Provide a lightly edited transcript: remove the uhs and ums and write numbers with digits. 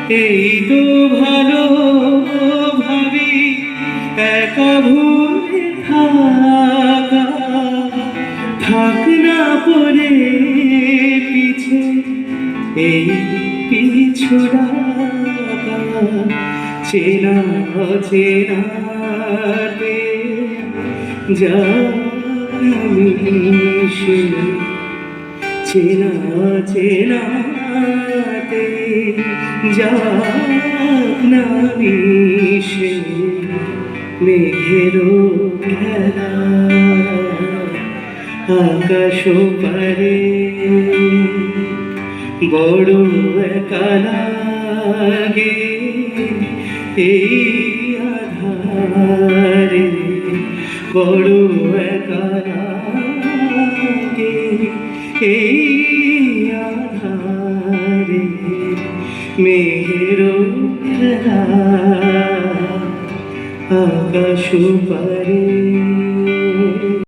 এই তো ভালো ভাবি একা ভুলে থাকা, থাক না পরে পিছে এই পিছু ডাকা। চেনা চেনাতে জানি সে, চেনা চেনাতে যাক না মিশে মেঘেরও খেলা আকাশ পারে। বড় একা লাগে এই আধারে, বড় একা লাগে এই আধারে। মেঘেরও খেলা আকাশ পারে।